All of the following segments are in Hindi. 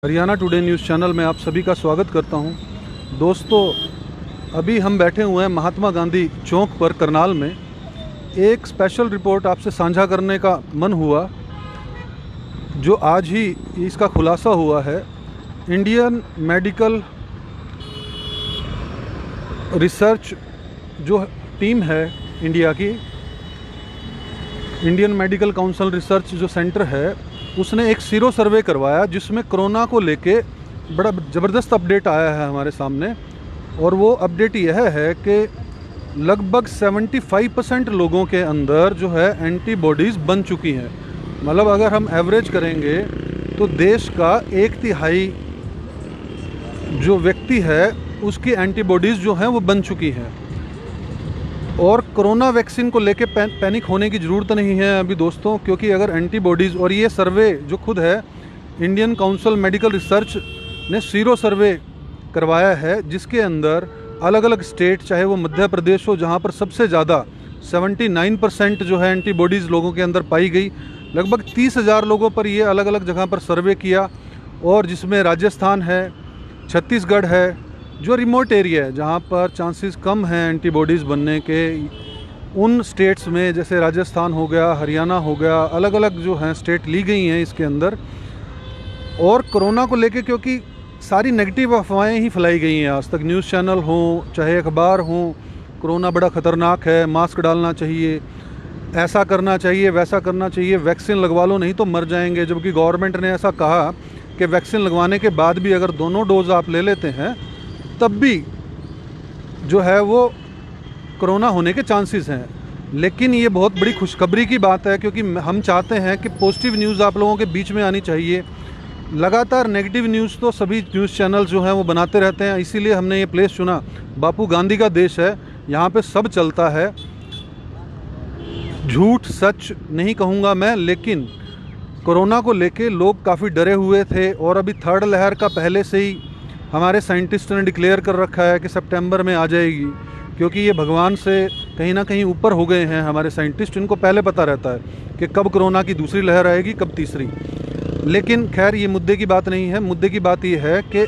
हरियाणा टुडे न्यूज़ चैनल में आप सभी का स्वागत करता हूं। दोस्तों, अभी हम बैठे हुए हैं महात्मा गांधी चौक पर करनाल में। एक स्पेशल रिपोर्ट आपसे साझा करने का मन हुआ, जो आज ही इसका खुलासा हुआ है। इंडियन मेडिकल रिसर्च जो टीम है इंडिया की, इंडियन मेडिकल काउंसिल रिसर्च जो सेंटर है, उसने एक सीरो सर्वे करवाया जिसमें कोरोना को लेके बड़ा ज़बरदस्त अपडेट आया है हमारे सामने। और वो अपडेट यह है कि लगभग 75% लोगों के अंदर जो है एंटीबॉडीज़ बन चुकी हैं। मतलब अगर हम एवरेज करेंगे तो देश का 1/3 जो व्यक्ति है उसकी एंटीबॉडीज़ जो हैं वो बन चुकी हैं। और कोरोना वैक्सीन को लेके पैनिक होने की ज़रूरत नहीं है अभी दोस्तों, क्योंकि अगर एंटीबॉडीज़, और ये सर्वे जो खुद है इंडियन काउंसिल मेडिकल रिसर्च ने सीरो सर्वे करवाया है, जिसके अंदर अलग अलग स्टेट, चाहे वो मध्य प्रदेश हो जहाँ पर सबसे ज़्यादा 79% जो है एंटीबॉडीज़ लोगों के अंदर पाई गई। लगभग 30,000 लोगों पर ये अलग अलग जगह पर सर्वे किया, और जिसमें राजस्थान है, छत्तीसगढ़ है, जो रिमोट एरिया है जहाँ पर चांसेस कम हैं एंटीबॉडीज़ बनने के, उन स्टेट्स में जैसे राजस्थान हो गया, हरियाणा हो गया, अलग अलग जो हैं स्टेट ली गई हैं इसके अंदर। और कोरोना को लेके क्योंकि सारी नेगेटिव अफवाहें ही फैलाई गई हैं आज तक, न्यूज़ चैनल हों चाहे अखबार हों, कोरोना बड़ा ख़तरनाक है, मास्क डालना चाहिए, ऐसा करना चाहिए, वैसा करना चाहिए, वैक्सीन लगवा लो नहीं तो मर जाएंगे। जबकि गवर्नमेंट ने ऐसा कहा कि वैक्सीन लगवाने के बाद भी अगर दोनों डोज आप ले लेते हैं तब भी जो है वो कोरोना होने के चांसेस हैं। लेकिन ये बहुत बड़ी खुशखबरी की बात है, क्योंकि हम चाहते हैं कि पॉजिटिव न्यूज़ आप लोगों के बीच में आनी चाहिए। लगातार नेगेटिव न्यूज़ तो सभी न्यूज़ चैनल जो हैं वो बनाते रहते हैं, इसीलिए हमने ये प्लेस चुना। बापू गांधी का देश है, यहाँ पे सब चलता है। झूठ सच नहीं कहूँगा मैं, लेकिन कोरोना को लेके लोग काफ़ी डरे हुए थे। और अभी थर्ड लहर का पहले से ही हमारे साइंटिस्ट ने डिक्लेयर कर रखा है कि सितंबर में आ जाएगी, क्योंकि ये भगवान से कहीं ना कहीं ऊपर हो गए हैं हमारे साइंटिस्ट। इनको पहले पता रहता है कि कब कोरोना की दूसरी लहर आएगी, कब तीसरी। लेकिन खैर ये मुद्दे की बात नहीं है। मुद्दे की बात ये है कि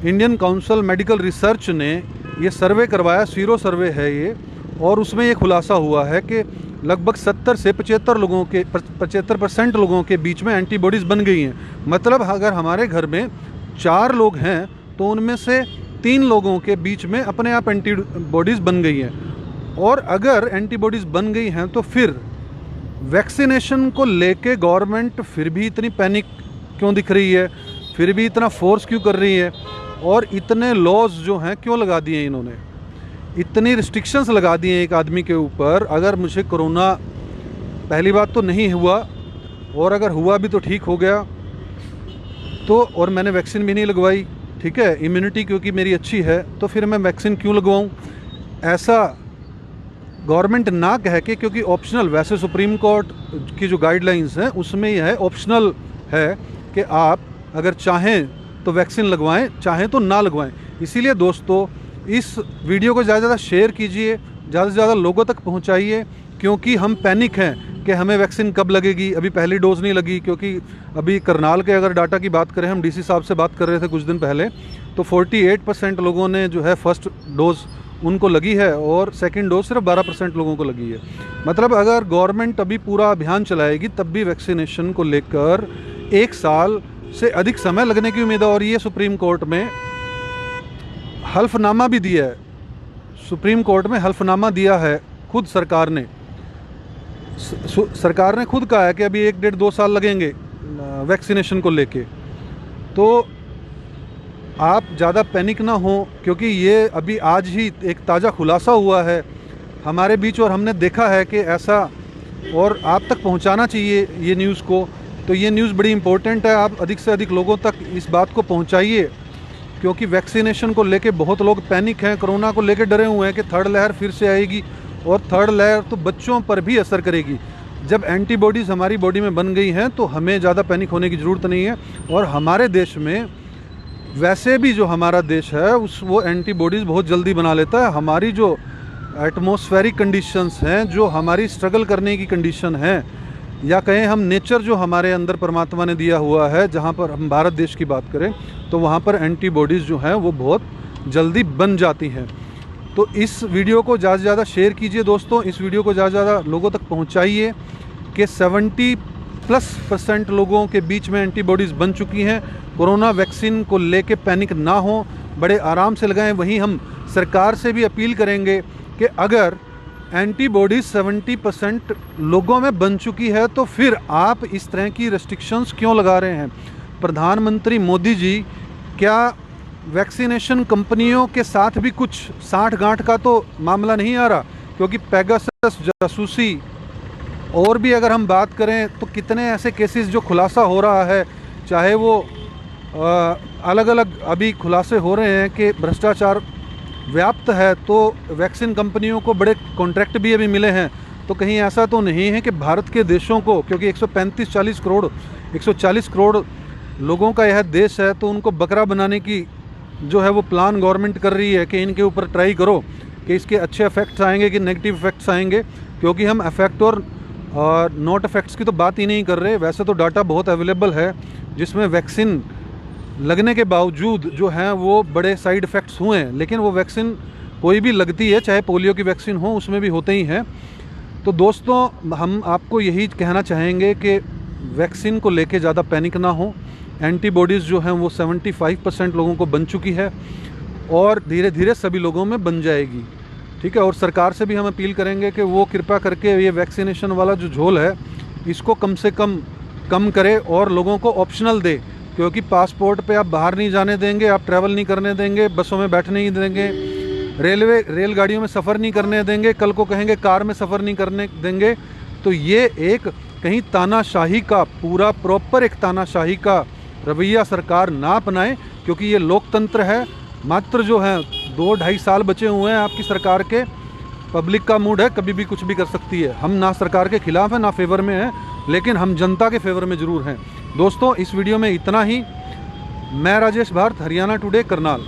इंडियन काउंसिल मेडिकल रिसर्च ने ये सर्वे करवाया, सीरो सर्वे है ये, और उसमें ये खुलासा हुआ है कि लगभग 70 से 75% लोगों के बीच में एंटीबॉडीज़ बन गई हैं। मतलब अगर हमारे घर में 4 लोग हैं तो उनमें से 3 लोगों के बीच में अपने आप एंटीबॉडीज़ बन गई हैं। और अगर एंटीबॉडीज़ बन गई हैं तो फिर वैक्सीनेशन को लेके गवर्नमेंट फिर भी इतनी पैनिक क्यों दिख रही है, फिर भी इतना फोर्स क्यों कर रही है, और इतने लॉज जो हैं क्यों लगा दिए हैं इन्होंने, इतनी रिस्ट्रिक्शंस लगा दिए हैं एक आदमी के ऊपर। अगर मुझे कोरोना पहली बात तो नहीं हुआ, और अगर हुआ भी तो ठीक हो गया, तो और मैंने वैक्सीन भी नहीं लगवाई, ठीक है, इम्यूनिटी क्योंकि मेरी अच्छी है, तो फिर मैं वैक्सीन क्यों लगवाऊं? ऐसा गवर्नमेंट ना कह के, क्योंकि ऑप्शनल, वैसे सुप्रीम कोर्ट की जो गाइडलाइंस हैं उसमें यह है, ऑप्शनल है कि आप अगर चाहें तो वैक्सीन लगवाएं, चाहें तो ना लगवाएं। इसीलिए दोस्तों इस वीडियो को ज़्यादा से ज़्यादा शेयर कीजिए, ज़्यादा से ज़्यादा लोगों तक पहुँचाइए, क्योंकि हम पैनिक हैं कि हमें वैक्सीन कब लगेगी। अभी पहली डोज नहीं लगी, क्योंकि अभी करनाल के अगर डाटा की बात करें, हम डीसी साहब से बात कर रहे थे कुछ दिन पहले, तो 48% लोगों ने जो है फर्स्ट डोज उनको लगी है, और सेकंड डोज सिर्फ 12% लोगों को लगी है। मतलब अगर गवर्नमेंट अभी पूरा अभियान चलाएगी तब भी वैक्सीनेशन को लेकर 1 साल से अधिक समय लगने की उम्मीद है। और ये सुप्रीम कोर्ट में हल्फनामा भी दिया है, सुप्रीम कोर्ट में हल्फनामा दिया है खुद सरकार ने। सरकार ने खुद कहा है कि अभी 1, 1.5, 2 साल लगेंगे वैक्सीनेशन को लेके। तो आप ज़्यादा पैनिक ना हो, क्योंकि ये अभी आज ही एक ताज़ा खुलासा हुआ है हमारे बीच, और हमने देखा है कि ऐसा, और आप तक पहुंचाना चाहिए ये न्यूज़ को। तो ये न्यूज़ बड़ी इंपॉर्टेंट है, आप अधिक से अधिक लोगों तक इस बात को पहुंचाइए, क्योंकि वैक्सीनेशन को लेके बहुत लोग पैनिक हैं, कोरोना को लेके डरे हुए हैं कि थर्ड लहर फिर से आएगी, और थर्ड लहर तो बच्चों पर भी असर करेगी। जब एंटीबॉडीज़ हमारी बॉडी में बन गई हैं तो हमें ज़्यादा पैनिक होने की ज़रूरत नहीं है। और हमारे देश में वैसे भी जो हमारा देश है वो एंटीबॉडीज़ बहुत जल्दी बना लेता है। हमारी जो एटमॉस्फेरिक कंडीशंस हैं, जो हमारी स्ट्रगल करने की कंडीशन है, या कहें हम नेचर जो हमारे अंदर परमात्मा ने दिया हुआ है, जहाँ पर हम भारत देश की बात करें तो वहाँ पर एंटीबॉडीज़ जो हैं वो बहुत जल्दी बन जाती हैं। तो इस वीडियो को ज़्यादा से ज़्यादा शेयर कीजिए दोस्तों, इस वीडियो को ज़्यादा से ज़्यादा लोगों तक पहुँचाइए कि 70+ % लोगों के बीच में एंटीबॉडीज़ बन चुकी हैं। कोरोना वैक्सीन को लेके पैनिक ना हो, बड़े आराम से लगाएं। वहीं हम सरकार से भी अपील करेंगे कि अगर एंटीबॉडीज़ 70% लोगों में बन चुकी है तो फिर आप इस तरह की रेस्ट्रिक्शंस क्यों लगा रहे हैं। प्रधानमंत्री मोदी जी, क्या वैक्सीनेशन कंपनियों के साथ भी कुछ साठ गांठ का तो मामला नहीं आ रहा? क्योंकि पेगासस, जासूसी और भी अगर हम बात करें तो कितने ऐसे केसेस जो खुलासा हो रहा है, चाहे वो अलग अलग अभी खुलासे हो रहे हैं कि भ्रष्टाचार व्याप्त है, तो वैक्सीन कंपनियों को बड़े कॉन्ट्रैक्ट भी अभी मिले हैं। तो कहीं ऐसा तो नहीं है कि भारत के देशों को, क्योंकि 140 करोड़ लोगों का यह देश है, तो उनको बकरा बनाने की जो है वो प्लान गवर्नमेंट कर रही है कि इनके ऊपर ट्राई करो कि इसके अच्छे इफ़ेक्ट्स आएंगे कि नेगेटिव इफ़ेक्ट्स आएंगे। क्योंकि हम इफ़ेक्ट और नॉट इफ़ेक्ट्स की तो बात ही नहीं कर रहे। वैसे तो डाटा बहुत अवेलेबल है जिसमें वैक्सीन लगने के बावजूद जो हैं वो बड़े साइड इफ़ेक्ट्स हुए हैं, लेकिन वो वैक्सीन कोई भी लगती है, चाहे पोलियो की वैक्सीन हो, उसमें भी होते ही हैं। तो दोस्तों, हम आपको यही कहना चाहेंगे कि वैक्सीन को लेके ज़्यादा पैनिक ना हो। एंटीबॉडीज़ जो हैं वो 75% लोगों को बन चुकी है और धीरे धीरे सभी लोगों में बन जाएगी, ठीक है। और सरकार से भी हम अपील करेंगे कि वो कृपा करके ये वैक्सीनेशन वाला जो झोल है इसको कम से कम करे और लोगों को ऑप्शनल दे। क्योंकि पासपोर्ट पे आप बाहर नहीं जाने देंगे, आप ट्रैवल नहीं करने देंगे, बसों में बैठने नहीं देंगे, रेलगाड़ियों में सफ़र नहीं करने देंगे, कल को कहेंगे कार में सफ़र नहीं करने देंगे। तो ये एक कहीं तानाशाही का, पूरा प्रॉपर एक तानाशाही का रवैया सरकार ना अपनाए, क्योंकि ये लोकतंत्र है। मात्र जो है 2-2.5 साल बचे हुए हैं आपकी सरकार के। पब्लिक का मूड है, कभी भी कुछ भी कर सकती है। हम ना सरकार के खिलाफ हैं ना फेवर में हैं, लेकिन हम जनता के फेवर में ज़रूर हैं। दोस्तों, इस वीडियो में इतना ही। मैं राजेश भारत, हरियाणा टुडे, करनाल।